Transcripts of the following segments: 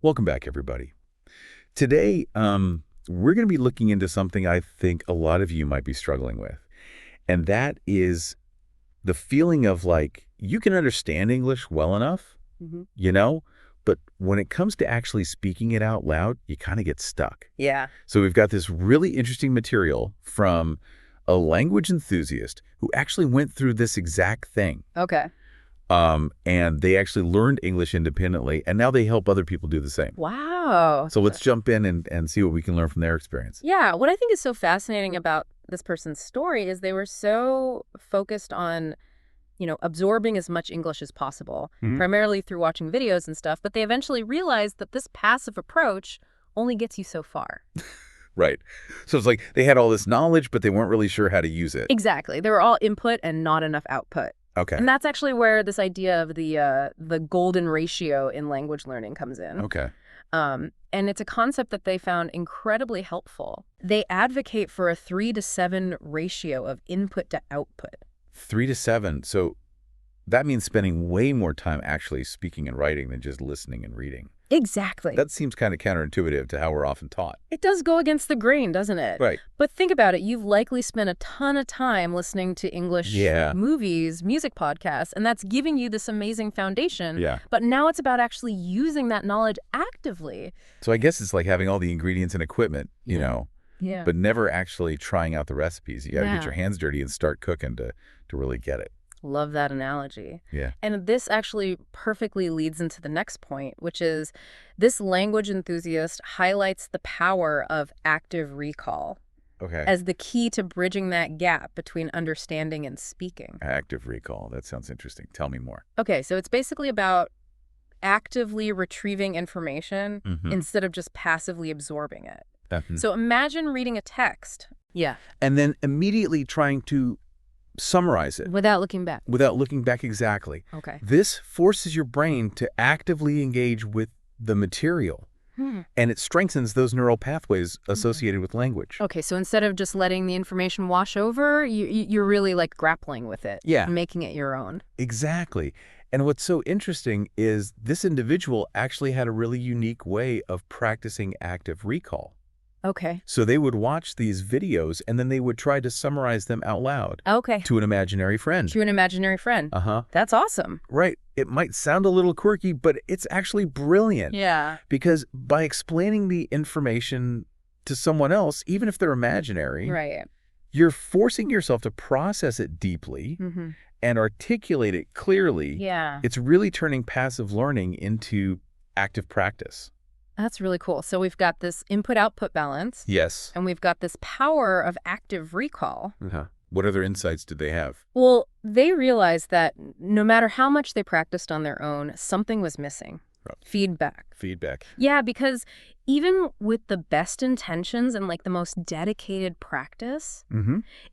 Welcome back, everybody. Today, we're going to be looking into something I think a lot of you might be struggling with, and that is the feeling of like, you can understand English well enough, hmm you know, but when it comes to actually speaking it out loud, you kind of get stuck. Yeah. So we've got this really interesting material from a language enthusiast who actually went through this exact thing. Okay. And they actually learned English independently, and now they help other people do the same. Wow. So let's jump in and see what we can learn from their experience. Yeah. What I think is so fascinating about this person's story is they were so focused on, absorbing as much English as possible, Mhm. primarily through watching videos and stuff. But they eventually realized that this passive approach only gets you so far. Right. So it's like they had all this knowledge, but they weren't really sure how to use it. Exactly. They were all input and not enough output. Okay. And that's actually where this idea of the golden ratio in language learning comes in. Okay. And it's a concept that they found incredibly helpful. They advocate for a 3-to-7 ratio of input to output. 3 to 7. So that means spending way more time actually speaking and writing than just listening and reading. Exactly. That seems kind of counterintuitive to how we're often taught. It does go against the grain, doesn't it? Right. But think about it. You've likely spent a ton of time listening to English movies, music podcasts, and that's giving you this amazing foundation. Yeah. But now it's about actually using that knowledge actively. So I guess it's like having all the ingredients and equipment, you know, Yeah. but never actually trying out the recipes. You got to get Yeah. your hands dirty and start cooking to really get it. Love that analogy. Yeah. And this actually perfectly leads into the next point, which is this language enthusiast highlights the power of active recall Okay. as the key to bridging that gap between understanding and speaking. Active recall. That sounds interesting. Tell me more. Okay, so it's basically about actively retrieving information instead of just passively absorbing it. So imagine reading a text. Yeah. And then immediately trying to summarize it Without looking back. without looking back exactly. Okay. This forces your brain to actively engage with the material, and it strengthens those neural pathways associated with language. Okay, so instead of just letting the information wash over, you're really like grappling with it. Yeah. And making it your own. Exactly. And what's so interesting is this individual actually had a really unique way of practicing active recall. Okay. So they would watch these videos and then they would try to summarize them out loud Okay. to an imaginary friend. To an imaginary friend. Uh-huh. That's awesome. Right. It might sound a little quirky, but it's actually brilliant. Yeah. Because by explaining the information to someone else, even if they're imaginary, Right. you're forcing yourself to process it deeply and articulate it clearly. Yeah. It's really turning passive learning into active practice. That's really cool. So we've got this input-output balance. Yes. And we've got this power of active recall. What other insights did they have? Well, they realized that no matter how much they practiced on their own, something was missing. Feedback. Feedback. Yeah, because even with the best intentions and like the most dedicated practice,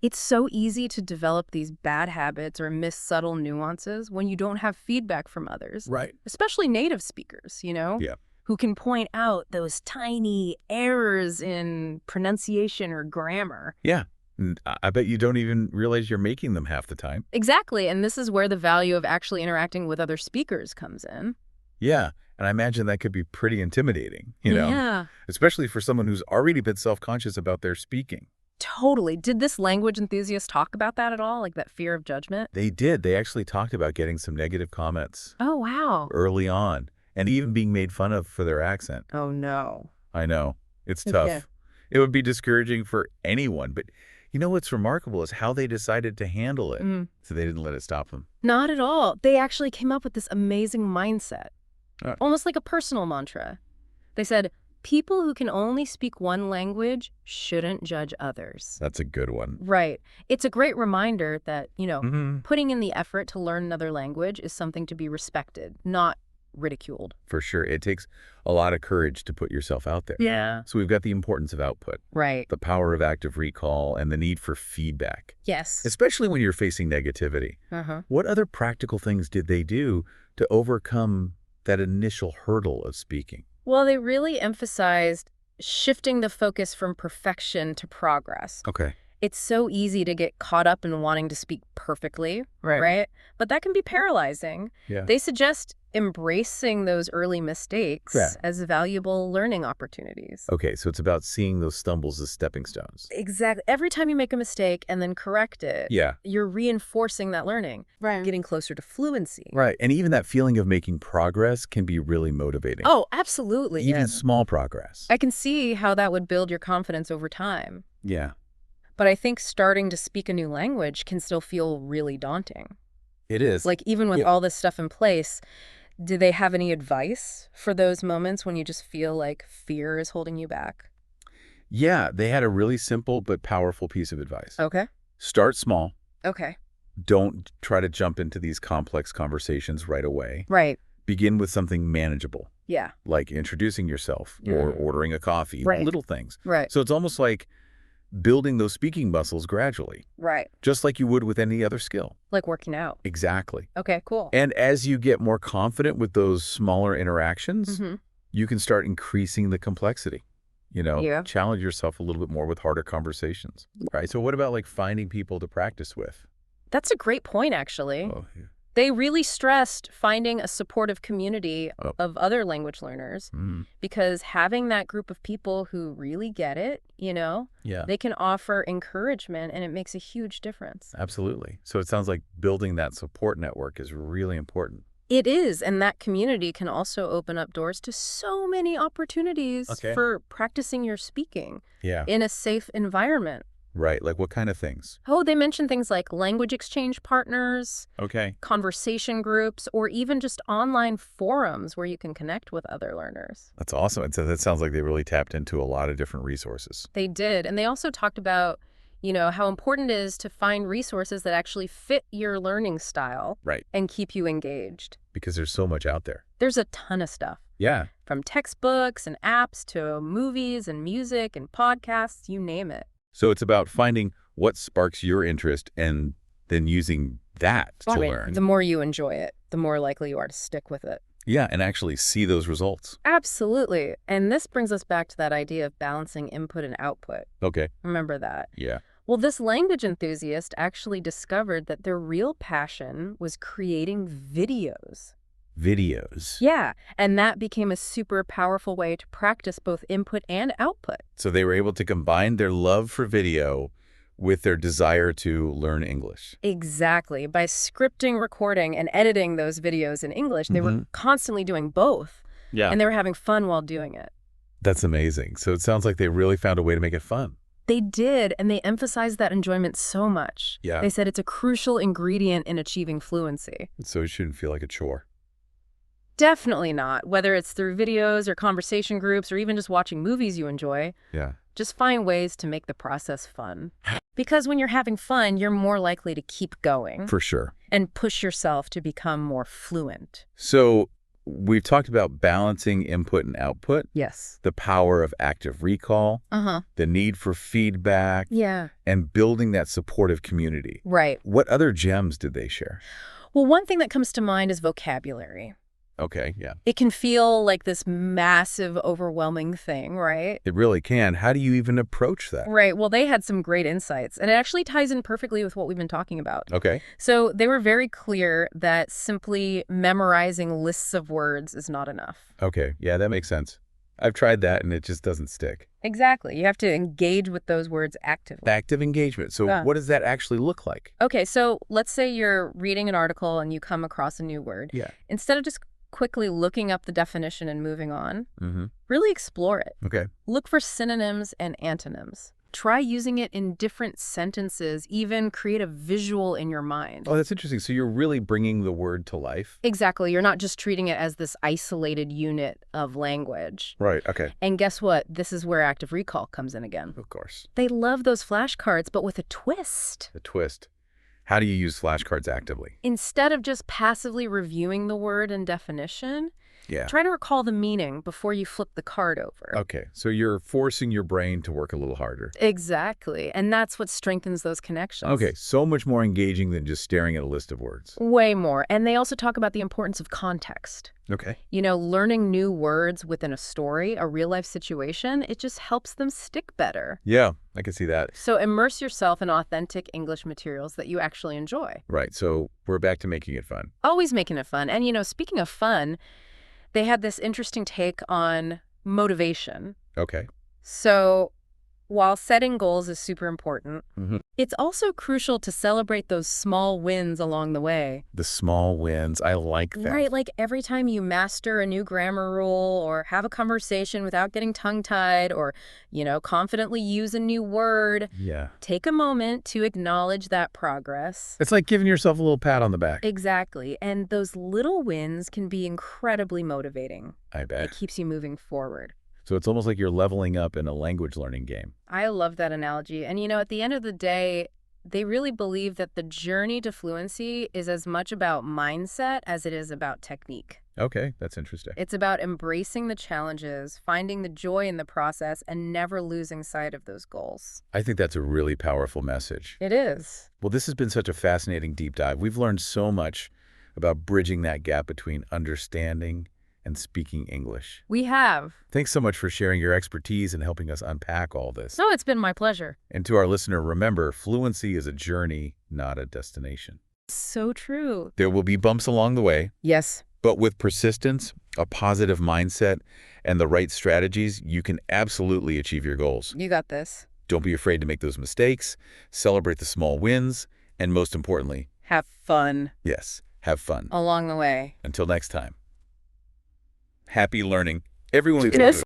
it's so easy to develop these bad habits or miss subtle nuances when you don't have feedback from others. Right. Especially native speakers, Yeah. who can point out those tiny errors in pronunciation or grammar. Yeah. And I bet you don't even realize you're making them half the time. Exactly, and this is where the value of actually interacting with other speakers comes in. Yeah. And I imagine that could be pretty intimidating, you know? Yeah. Especially for someone who's already been self-conscious about their speaking. Totally. Did this language enthusiast talk about that at all, like that fear of judgment? They did. They actually talked about getting some negative comments Oh, wow. early on and even being made fun of for their accent. Oh, no. I know. It's tough. Yeah. It would be discouraging for anyone. But you know what's remarkable is how they decided to handle it. So they didn't let it stop them. Not at all. They actually came up with this amazing mindset, Oh. almost like a personal mantra. They said, people who can only speak one language shouldn't judge others. That's a good one. Right. It's a great reminder that, Mm-hmm. putting in the effort to learn another language is something to be respected, not ridiculed. For sure. It takes a lot of courage to put yourself out there. Yeah. So we've got the importance of output, Right. the power of active recall, and the need for feedback, Yes. especially when you're facing negativity. What other practical things did they do to overcome that initial hurdle of speaking? Well, they really emphasized shifting the focus from perfection to progress. Okay. It's so easy to get caught up in wanting to speak perfectly, right? But that can be paralyzing. Yeah. They suggest embracing those early Yeah. mistakes as valuable learning opportunities. Okay, so it's about seeing those stumbles as stepping stones. Exactly. Every time you make a mistake and then correct it, Yeah. you're reinforcing that learning, Right. getting closer to fluency. Right. And even that feeling of making progress can be really motivating. Oh, absolutely. Even And small progress. I can see how that would build your confidence over time. Yeah. But I think starting to speak a new language can still feel really daunting. It is. Like, even with all this stuff in place, do they have any advice for those moments when you just feel like fear is holding you back? Yeah, they had a really simple but powerful piece of advice. Okay. Start small. Okay. Don't try to jump into these complex conversations right away. Right. Begin with something manageable, Yeah. like introducing yourself or ordering a coffee, Right. little things. Right. So it's almost like building those speaking muscles gradually, Right. just like you would with any other skill. Like working out. Exactly. Okay, cool. And as you get more confident with those smaller interactions, Mhm. you can start increasing the complexity. Yeah. Challenge yourself a little bit more with harder conversations, right? So what about like finding people to practice with? That's a great point, actually. Oh, yeah. They really stressed finding a supportive community Oh. of other language learners because having that group of people who really get it, Yeah, they can offer encouragement and it makes a huge difference. absolutely. So it sounds like building that support network is really important. It is, and that community can also open up doors to so many opportunities Okay. for practicing your speaking Yeah, in a safe environment. right. Like what kind of things? Oh, they mentioned things like language exchange partners, Okay. conversation groups, or even just online forums where you can connect with other learners. That's awesome. And so that sounds like they really tapped into a lot of different resources. They did. And they also talked about, how important it is to find resources that actually fit your learning style Right. and keep you engaged. Because there's so much out there. There's a ton of stuff. Yeah. From textbooks and apps to movies and music and podcasts, you name it. So it's about finding what sparks your interest and then using that to learn. The more you enjoy it, the more likely you are to stick with it. Yeah, and actually see those results. Absolutely. And this brings us back to that idea of balancing input and output. Okay. Remember that. Yeah. Well, this language enthusiast actually discovered that their real passion was creating videos. Videos. Yeah, and that became a super powerful way to practice both input and output. So they were able to combine their love for video with their desire to learn English. Exactly. By scripting, recording, and editing those videos in English, they were constantly doing both. Yeah. And they were having fun while doing it. That's amazing. So it sounds like they really found a way to make it fun. They did, and they emphasized that enjoyment so much. Yeah. They said it's a crucial ingredient in achieving fluency. So it shouldn't feel like a chore. Definitely not. Whether it's through videos or conversation groups or even just watching movies you enjoy, Yeah. just find ways to make the process fun. Because when you're having fun, you're more likely to keep going For sure. and push yourself to become more fluent. So we've talked about balancing input and output, Yes. the power of active recall, Uh-huh. the need for feedback, Yeah. and building that supportive community. Right. What other gems did they share? Well, one thing that comes to mind is vocabulary. Okay, yeah. It can feel like this massive, overwhelming thing, right? It really can. How do you even approach that? Right. Well, they had some great insights, and it actually ties in perfectly with what we've been talking about. Okay. So they were very clear that simply memorizing lists of words is not enough. Okay. Yeah, that makes sense. I've tried that and it just doesn't stick. Exactly. You have to engage with those words actively. Active engagement. So Yeah. what does that actually look like? Okay, so let's say you're reading an article and you come across a new word. Yeah. Instead of just quickly looking up the definition and moving on, Mm-hmm. really explore it. Okay. Look for synonyms and antonyms. Try using it in different sentences, even create a visual in your mind. Oh, that's interesting. So you're really bringing the word to life? Exactly. You're not just treating it as this isolated unit of language. Right. Okay. And guess what? This is where active recall comes in again. Of course. They love those flashcards, but with a twist. The twist. How do you use flashcards actively? Instead of just passively reviewing the word and definition, Yeah. Try to recall the meaning before you flip the card over. Okay, so you're forcing your brain to work a little harder. Exactly. And that's what strengthens those connections. Okay, so much more engaging than just staring at a list of words. Way more. And they also talk about the importance of context. Okay. Learning new words within a story, a real-life situation, it just helps them stick better. Yeah, I can see that. So immerse yourself in authentic English materials that you actually enjoy. Right, so we're back to making it fun. Always making it fun. And, speaking of fun, they had this interesting take on motivation. Okay. So while setting goals is super important, Mm-hmm. it's also crucial to celebrate those small wins along the way. The small wins, I like that. Right, like every time you master a new grammar rule or have a conversation without getting tongue-tied or, confidently use a new word, Yeah. take a moment to acknowledge that progress. It's like giving yourself a little pat on the back. Exactly, and those little wins can be incredibly motivating. I bet. It keeps you moving forward. So it's almost like you're leveling up in a language learning game. I love that analogy. And, at the end of the day, they really believe that the journey to fluency is as much about mindset as it is about technique. Okay, that's interesting. It's about embracing the challenges, finding the joy in the process, and never losing sight of those goals. I think that's a really powerful message. It is. Well, this has been such a fascinating deep dive. We've learned so much about bridging that gap between understanding and speaking English. We have. Thanks so much for sharing your expertise and helping us unpack all this. No, it's been my pleasure. And to our listener, remember, fluency is a journey, not a destination. So true. There will be bumps along the way, Yes. but with persistence, a positive mindset, and the right strategies, you can absolutely achieve your goals. You got this. Don't be afraid to make those mistakes, celebrate the small wins, and most importantly, Have fun yes, have fun. along the way. Until next time. Happy learning. Everyone. Yes.